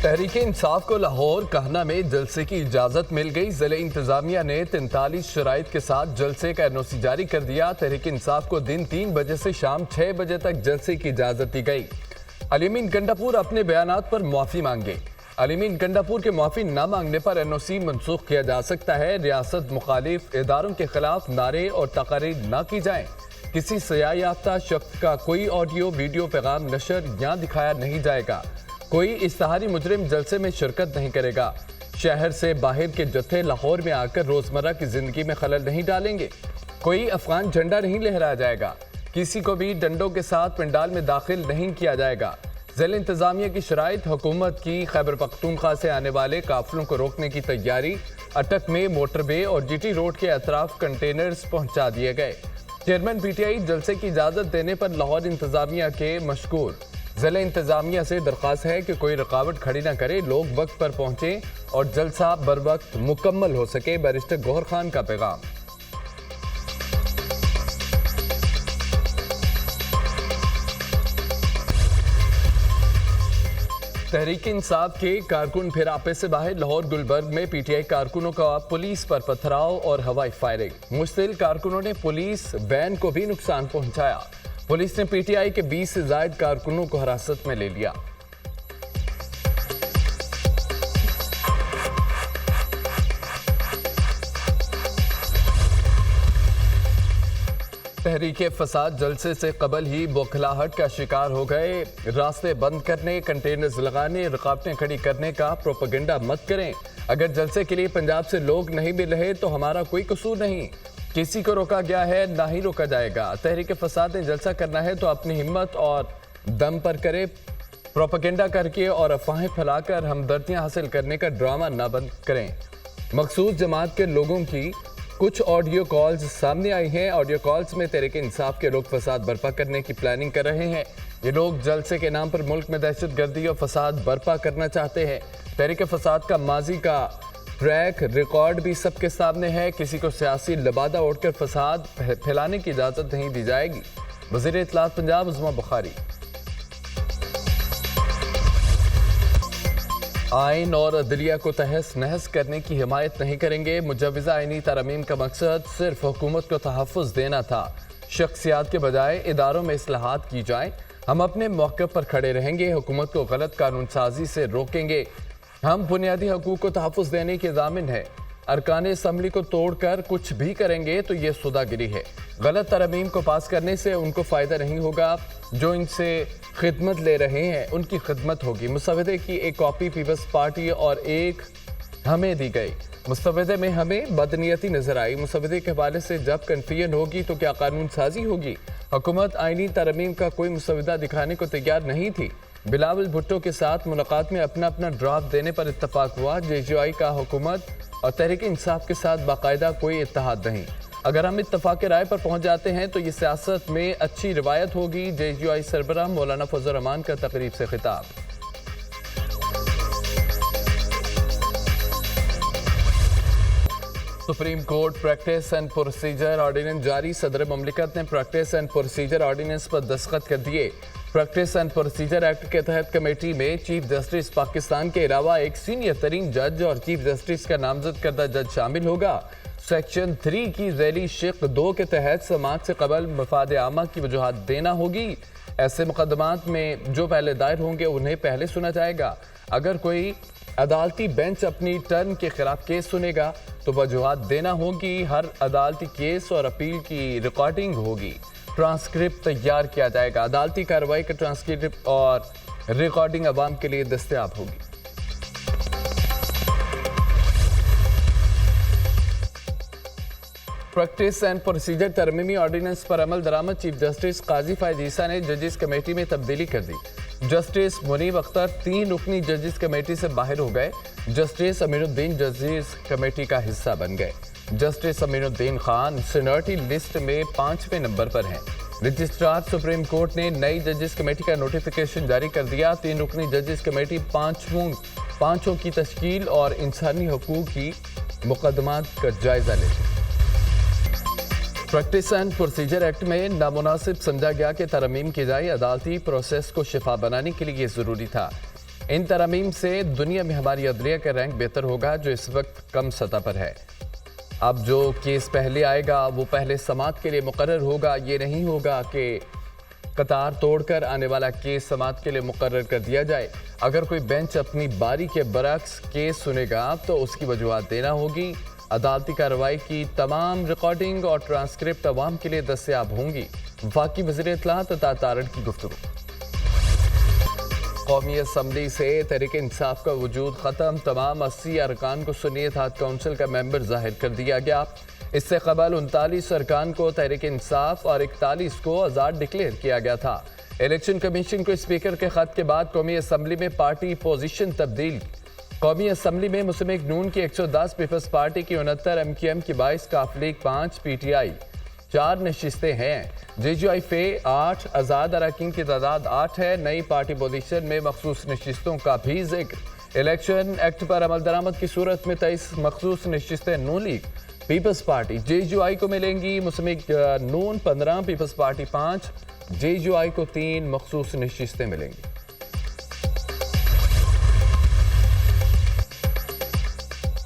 تحریک انصاف کو لاہور کہنا میں جلسے کی اجازت مل گئی۔ ضلع انتظامیہ نے 43 شرائط کے ساتھ جلسے کا NOC جاری کر دیا۔ تحریک انصاف کو دن 3 بجے سے شام 6 بجے تک جلسے کی اجازت دی گئی۔ علی امین گنڈاپور اپنے بیانات پر معافی مانگے۔ علی امین گنڈاپور کے معافی نہ مانگنے پر NOC منسوخ کیا جا سکتا ہے۔ ریاست مخالف اداروں کے خلاف نعرے اور تقاریر نہ کی جائیں۔ کسی سیاہ یافتہ شخص کا کوئی آڈیو ویڈیو پیغام نشر یا دکھایا نہیں جائے گا۔ کوئی اشتہاری مجرم جلسے میں شرکت نہیں کرے گا۔ شہر سے باہر کے جتھے لاہور میں آ کر روزمرہ کی زندگی میں خلل نہیں ڈالیں گے۔ کوئی افغان جھنڈا نہیں لہرایا جائے گا۔ کسی کو بھی ڈنڈوں کے ساتھ پنڈال میں داخل نہیں کیا جائے گا۔ ضلع انتظامیہ کی شرائط: حکومت کی خیبر پختونخوا سے آنے والے قافلوں کو روکنے کی تیاری۔ اٹک میں موٹر وے اور GT روڈ کے اطراف کنٹینرز پہنچا دیے گئے۔ چیئرمین PTI جلسے کی اجازت دینے پر لاہور انتظامیہ کے مشکور۔ ضلع انتظامیہ سے درخواست ہے کہ کوئی رکاوٹ کھڑی نہ کرے، لوگ وقت پر پہنچیں اور جلسہ بر وقت مکمل ہو سکے۔ بیرسٹر گوہر خان کا پیغام۔ تحریک انصاف کے کارکن پھر آپے سے باہر۔ لاہور گلبرگ میں PTI کارکنوں کا پولیس پر پتھراؤ اور ہوائی فائرنگ۔ مشتعل کارکنوں نے پولیس وین کو بھی نقصان پہنچایا۔ پولیس نے PTI کے 20 سے زائد کارکنوں کو حراست میں لے لیا۔ تحریک فساد جلسے سے قبل ہی بوکھلاہٹ کا شکار ہو گئے۔ راستے بند کرنے، کنٹینرز لگانے، رکاوٹیں کھڑی کرنے کا پروپیگنڈا مت کریں۔ اگر جلسے کے لیے پنجاب سے لوگ نہیں مل رہے تو ہمارا کوئی قصور نہیں۔ کسی کو روکا گیا ہے، نہ ہی روکا جائے گا۔ تحریک فساد نے جلسہ کرنا ہے تو اپنی ہمت اور دم پر کرے۔ پروپیگنڈا کر کے اور افواہیں پھیلا کر ہمدردیاں حاصل کرنے کا ڈرامہ نہ بند کریں۔ مخصوص جماعت کے لوگوں کی کچھ آڈیو کالز سامنے آئی ہیں۔ آڈیو کالز میں تحریک انصاف کے لوگ فساد برپا کرنے کی پلاننگ کر رہے ہیں۔ یہ لوگ جلسے کے نام پر ملک میں دہشت گردی اور فساد برپا کرنا چاہتے ہیں۔ تحریک فساد کا ماضی کا ٹریک ریکارڈ بھی سب کے سامنے ہے۔ کسی کو سیاسی لبادہ اوڑھ کر فساد پھیلانے کی اجازت نہیں دی جائے گی۔ وزیر اطلاعات پنجاب عظمیٰ بخاری۔ آئین اور عدلیہ کو تہس نہس کرنے کی حمایت نہیں کریں گے۔ مجوزہ آئینی ترامیم کا مقصد صرف حکومت کو تحفظ دینا تھا۔ شخصیات کے بجائے اداروں میں اصلاحات کی جائیں۔ ہم اپنے موقف پر کھڑے رہیں گے، حکومت کو غلط قانون سازی سے روکیں گے۔ ہم بنیادی حقوق کو تحفظ دینے کے ضامن ہیں۔ ارکان اسمبلی کو توڑ کر کچھ بھی کریں گے تو یہ سوداگری ہے۔ غلط ترامیم کو پاس کرنے سے ان کو فائدہ نہیں ہوگا۔ جو ان سے خدمت لے رہے ہیں ان کی خدمت ہوگی۔ مسودے کی ایک کاپی پیپلز پارٹی اور ایک ہمیں دی گئی۔ مسودے میں ہمیں بدنیتی نظر آئی۔ مسودے کے حوالے سے جب کنفیوژن ہوگی تو کیا قانون سازی ہوگی؟ حکومت آئینی ترامیم کا کوئی مسودہ دکھانے کو تیار نہیں تھی۔ بلاول بھٹو کے ساتھ ملاقات میں اپنا ڈرافٹ دینے پر اتفاق ہوا۔ JGI کا حکومت اور تحریک انصاف کے ساتھ باقاعدہ کوئی اتحاد نہیں۔ اگر ہم اتفاق رائے پر پہنچ جاتے ہیں تو یہ سیاست میں اچھی روایت ہوگی۔ JGI سربراہ مولانا فضل الرحمان کا تقریب سے خطاب۔ Supreme court practice and procedure ordinance جاری۔ صدر مملکت نے پریکٹس اینڈ پروسیجر آرڈیننس پر دستخط کر دیے۔ پریکٹس اینڈ پروسیجر ایکٹ کے تحت کمیٹی میں چیف جسٹس پاکستان کے علاوہ ایک سینئر ترین جج اور چیف جسٹس کا نامزد کردہ جج شامل ہوگا۔ سیکشن 3 کی ذیلی شق 2 کے تحت سماعت سے قبل مفاد عامہ کی وجوہات دینا ہوگی۔ ایسے مقدمات میں جو پہلے دائر ہوں گے انہیں پہلے سنا جائے گا۔ اگر کوئی عدالتی بینچ اپنی ٹرن کے خلاف کیس سنے گا تو وجوہات دینا ہوگی۔ ہر عدالتی کیس اور اپیل کی ریکارڈنگ ہوگی۔ ٹرانسکرپٹ تیار کیا جائے گا۔ عدالتی کارروائی کا ٹرانسکرپٹ اور ریکارڈنگ عوام کے لیے دستیاب ہوگی۔ پریکٹس اینڈ پروسیجر ترمیمی آرڈیننس پر عمل درآمد۔ چیف جسٹس قاضی فائز عیسیٰ نے ججز کمیٹی میں تبدیلی کر دی۔ جسٹس منیب اختر 3 رکنی ججز کمیٹی سے باہر ہو گئے۔ جسٹس امین الدین ججز کمیٹی کا حصہ بن گئے۔ جسٹس امین الدین خان سینیورٹی لسٹ میں 5ویں نمبر پر ہیں۔ رجسٹرار سپریم کورٹ نے نئی ججز کمیٹی کا نوٹیفیکیشن جاری کر دیا۔ 3 رکنی ججز کمیٹی پانچوں کی تشکیل اور انسانی حقوق کی مقدمات کا جائزہ لیتی۔ پریکٹس اینڈ پروسیجر ایکٹ میں نامناسب سمجھا گیا کہ ترمیم کی جائے۔ عدالتی پروسیس کو شفاف بنانے کے لیے یہ ضروری تھا۔ ان ترامیم سے دنیا میں ہماری عدلیہ کا رینک بہتر ہوگا جو اس وقت کم سطح پر ہے۔ اب جو کیس پہلے آئے گا وہ پہلے سماعت کے لیے مقرر ہوگا، یہ نہیں ہوگا کہ قطار توڑ کر آنے والا کیس سماعت کے لیے مقرر کر دیا جائے۔ اگر کوئی بینچ اپنی باری کے برعکس کیس سنے گا تو اس کی وجوہات دینا ہوگی۔ عدالتی کارروائی کی تمام ریکارڈنگ اور ٹرانسکرپٹ عوام کے لیے دستیاب ہوں گی۔ وفاقی وزیر اطلاعات عطا تارڑ کی گفتگو۔ قومی اسمبلی سے تحریک انصاف کا وجود ختم، تمام 80 ارکان کو سنی اتحاد کونسل کا ممبر ظاہر کر دیا گیا۔ اس سے قبل 39 ارکان کو تحریک انصاف اور 41 کو آزاد ڈکلیئر کیا گیا تھا۔ الیکشن کمیشن کو اسپیکر کے خط کے بعد قومی اسمبلی میں پارٹی پوزیشن تبدیل۔ قومی اسمبلی میں مسلم لیگ نون کی 110، پیپلز پارٹی کی 69، ایم کیو ایم کی 22، کاف لیگ 5، پی ٹی آئی 4 نشستیں ہیں۔ جے یو آئی فے 8، آزاد اراکین کی تعداد 8 ہے۔ نئی پارٹی پوزیشن میں مخصوص نشستوں کا بھی ذکر۔ الیکشن ایکٹ پر عمل درآمد کی صورت میں 23 مخصوص نشستیں Noon League, Peoples Party, J U I کو ملیں گی۔ Muslim League Noon 15، Peoples Party 5، J U I کو 3 مخصوص نشستیں ملیں گی۔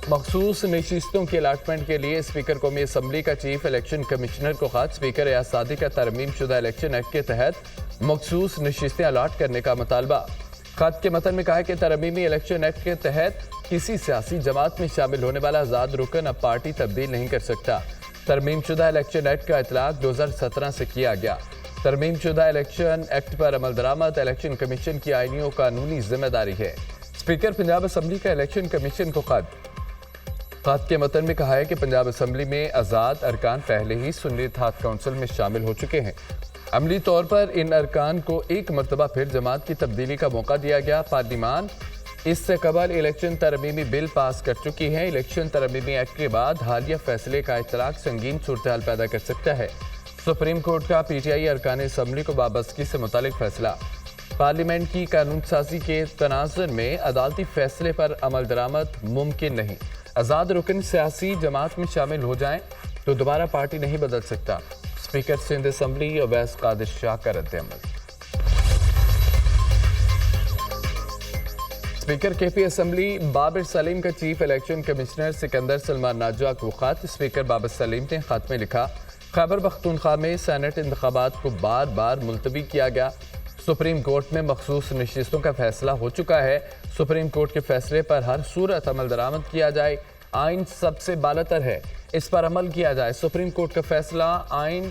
مخصوص نشستوں کی الاٹمنٹ کے لیے اسپیکر قومی اسمبلی کا چیف الیکشن کمشنر کو خط۔ اسپیکر ریاض سعدی کا ترمیم شدہ الیکشن ایکٹ کے تحت مخصوص نشستیں الاٹ کرنے کا مطالبہ۔ خط کے متن میں کہا ہے کہ ترمیمی الیکشن ایکٹ کے تحت کسی سیاسی جماعت میں شامل ہونے والا آزاد رکن اب پارٹی تبدیل نہیں کر سکتا۔ ترمیم شدہ الیکشن ایکٹ کا اطلاق 2017 سے کیا گیا۔ ترمیم شدہ الیکشن ایکٹ پر عمل درآمد الیکشن کمیشن کی آئینی و قانونی ذمہ داری ہے۔ اسپیکر پنجاب اسمبلی کا الیکشن کمیشن کو خط کے متن میں کہا ہے کہ پنجاب اسمبلی میں آزاد ارکان پہلے ہی سنی اتحاد کونسل میں شامل ہو چکے ہیں۔ عملی طور پر ان ارکان کو ایک مرتبہ پھر جماعت کی تبدیلی کا موقع دیا گیا۔ پارلیمان اس سے قبل الیکشن ترمیمی بل پاس کر چکی ہے۔ الیکشن ترمیمی ایکٹ کے بعد حالیہ فیصلے کا اطلاق سنگین صورتحال پیدا کر سکتا ہے۔ سپریم کورٹ کا پی ٹی آئی ارکان اسمبلی کو وابستگی سے متعلق فیصلہ۔ پارلیمنٹ کی قانون سازی کے تناظر میں عدالتی فیصلے پر عمل درآمد ممکن نہیں۔ آزاد رکن سیاسی جماعت میں شامل ہو جائیں تو دوبارہ پارٹی نہیں بدل سکتا۔ اسپیکر سندھ اسمبلی اویس قادر شاہ کا رد عمل۔ اسپیکر کے پی اسمبلی بابر سلیم کا chief election commissioner Sikandar Salman ناجا کو خط۔ اسپیکر بابر سلیم نے خط میں لکھا، خیبر پختونخوا میں سینٹ انتخابات کو بار بار ملتوی کیا گیا۔ سپریم کورٹ میں مخصوص نشستوں کا فیصلہ ہو چکا ہے۔ سپریم کورٹ کے فیصلے پر ہر صورت عمل درآمد کیا جائے۔ آئین سب سے بالاتر ہے، اس پر عمل کیا جائے۔ سپریم کورٹ کا فیصلہ آئین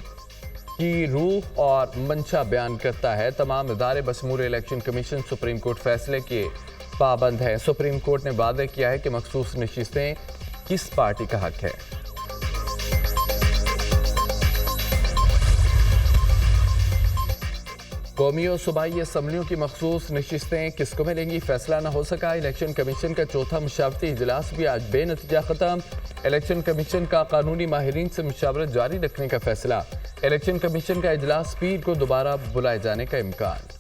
کی روح اور منشا بیان کرتا ہے۔ تمام ادارے بشمول الیکشن کمیشن سپریم کورٹ فیصلے کے پابند ہیں۔ سپریم کورٹ نے واضح کیا ہے کہ مخصوص نشستیں کس پارٹی کا حق ہے۔ قومی اور صوبائی اسمبلیوں کی مخصوص نشستیں کس کو ملیں گی، فیصلہ نہ ہو سکا۔ الیکشن کمیشن کا چوتھا مشاورتی اجلاس بھی آج بے نتیجہ ختم۔ الیکشن کمیشن کا قانونی ماہرین سے مشاورت جاری رکھنے کا فیصلہ۔ الیکشن کمیشن کا اجلاس پیر کو دوبارہ بلائے جانے کا امکان۔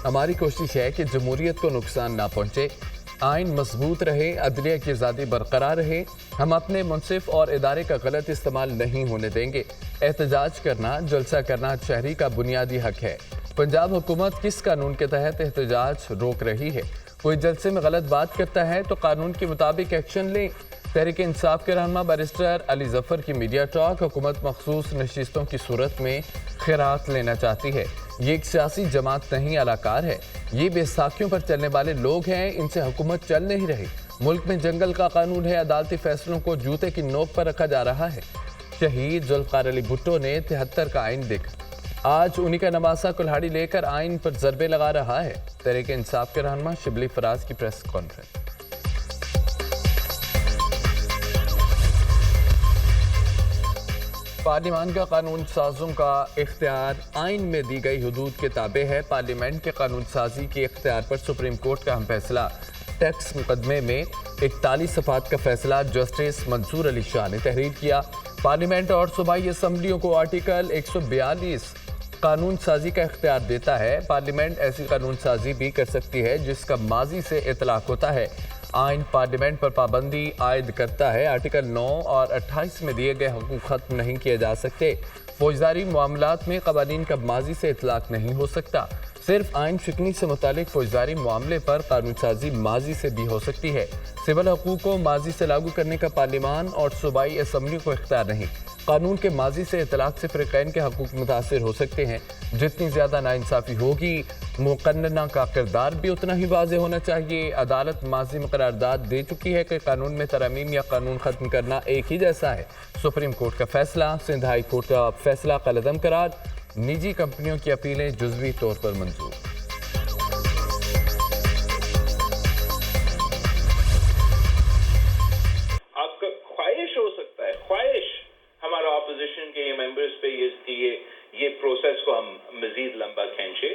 ہماری کوشش ہے کہ جمہوریت کو نقصان نہ پہنچے، آئین مضبوط رہے، عدلیہ کی آزادی برقرار رہے۔ ہم اپنے منصف اور ادارے کا غلط استعمال نہیں ہونے دیں گے۔ احتجاج کرنا، جلسہ کرنا شہری کا بنیادی حق ہے۔ پنجاب حکومت کس قانون کے تحت احتجاج روک رہی ہے؟ کوئی جلسے میں غلط بات کرتا ہے تو قانون کے مطابق ایکشن لیں۔ تحریک انصاف کے رہنما بیرسٹر علی ظفر کی میڈیا ٹاک، حکومت مخصوص نشستوں کی صورت میں خیرات لینا چاہتی ہے۔ یہ ایک سیاسی جماعت نہیں، الاکار ہے۔ یہ بے ساکھیوں پر چلنے والے لوگ ہیں، ان سے حکومت چل نہیں رہی۔ ملک میں جنگل کا قانون ہے، عدالتی فیصلوں کو جوتے کی نوک پر رکھا جا رہا ہے۔ شہید ذوالفقار علی بھٹو نے 73 کا آئین دیکھا، آج انہی کا نواسہ کلہاڑی لے کر آئین پر ضربے لگا رہا ہے۔ تحریک انصاف کے رہنما شبلی فراز کی پریس کانفرنس۔ پارلیمان کا قانون سازوں کا اختیار آئین میں دی گئی حدود کے تابع ہے۔ پارلیمنٹ کے قانون سازی کے اختیار پر سپریم کورٹ کا اہم فیصلہ۔ ٹیکس مقدمے میں 41 صفحات کا فیصلہ جسٹس منصور علی شاہ نے تحریر کیا۔ پارلیمنٹ اور صوبائی اسمبلیوں کو آرٹیکل 142 قانون سازی کا اختیار دیتا ہے۔ پارلیمنٹ ایسی قانون سازی بھی کر سکتی ہے جس کا ماضی سے اطلاق ہوتا ہے۔ آئین پارلیمنٹ پر پابندی عائد کرتا ہے۔ آرٹیکل 9 اور 28 میں دیے گئے حقوق ختم نہیں کیے جا سکتے۔ فوجداری معاملات میں قوانین کا ماضی سے اطلاق نہیں ہو سکتا۔ صرف آئین شکنی سے متعلق فوجداری معاملے پر قانون سازی ماضی سے بھی ہو سکتی ہے۔ سول حقوق کو ماضی سے لاگو کرنے کا پارلیمان اور صوبائی اسمبلی کو اختیار نہیں۔ قانون کے ماضی سے اطلاق سے فریقین کے حقوق متاثر ہو سکتے ہیں۔ جتنی زیادہ ناانصافی ہوگی، مقننہ کا کردار بھی اتنا ہی واضح ہونا چاہیے۔ عدالت ماضی میں قرارداد دے چکی ہے کہ قانون میں ترامیم یا قانون ختم کرنا ایک ہی جیسا ہے۔ سپریم کورٹ کا فیصلہ، سندھ ہائی کورٹ کا فیصلہ قلعدم قرار، نجی کمپنیوں کی اپیلیں جزوی طور پر منظور۔ آپ کا خواہش ہو سکتا ہے، خواہش ہمارا اپوزیشن کے ممبرز پہ یہ پروسیس کو ہم مزید لمبا کھینچے۔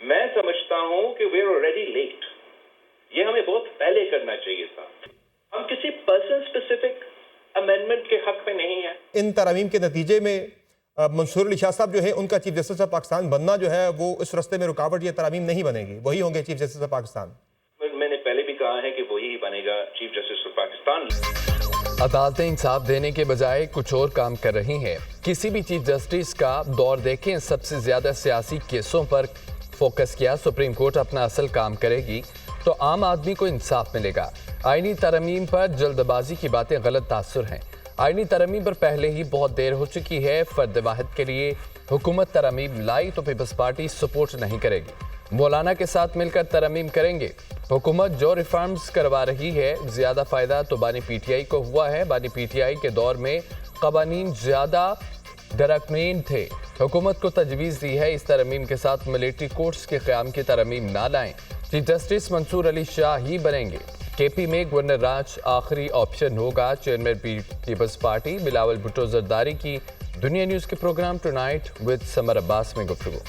میں سمجھتا ہوں کہ وی آر آلریڈی لیٹ، یہ ہمیں بہت پہلے کرنا چاہیے تھا۔ ہم کسی پرسن اسپیسیفک امینڈمنٹ کے حق میں نہیں ہیں۔ ان ترامیم کے نتیجے میں منصور علی شاہ صاحب جو ہے ان کا چیف جسٹس آف پاکستان بننا جو ہے وہ اس رستے میں رکاوٹ، یہ ترامیم نہیں بنے گی، وہی ہوں گے چیف جسٹس آف پاکستان۔ میں نے پہلے بھی کہا ہے کہ وہی بنے گا چیف جسٹس آف پاکستان۔ عدالتیں انصاف دینے کے بجائے کچھ اور کام کر رہی ہیں۔ کسی بھی چیف جسٹس کا دور دیکھیں، سب سے زیادہ سیاسی کیسوں پر فوکس کیا۔ سپریم کورٹ اپنا اصل کام کرے گی تو عام آدمی کو انصاف ملے گا۔ آئینی ترامیم پر جلد بازی کی باتیں غلط تاثر ہیں۔ آئینی ترامیم پر پہلے ہی بہت دیر ہو چکی ہے۔ فرد واحد کے لیے حکومت ترامیم لائی تو پیپلز پارٹی سپورٹ نہیں کرے گی۔ مولانا کے ساتھ مل کر ترامیم کریں گے۔ حکومت جو ریفارمز کروا رہی ہے، زیادہ فائدہ تو بانی پی ٹی آئی کو ہوا ہے۔ بانی پی ٹی آئی کے دور میں قوانین زیادہ ڈرکمین تھے۔ حکومت کو تجویز دی ہے اس ترامیم کے ساتھ ملٹری کورٹس کے قیام کی ترامیم نہ لائیں۔ چیف جسٹس منصور علی شاہ ہی بنیں گے۔ کے پی میں گورنر راج آخری آپشن ہوگا۔ Chairman Peoples Party Bilawal Bhutto Zardari کی دنیا نیوز کے programme Tonight with Samar Abbas میں گفتگو۔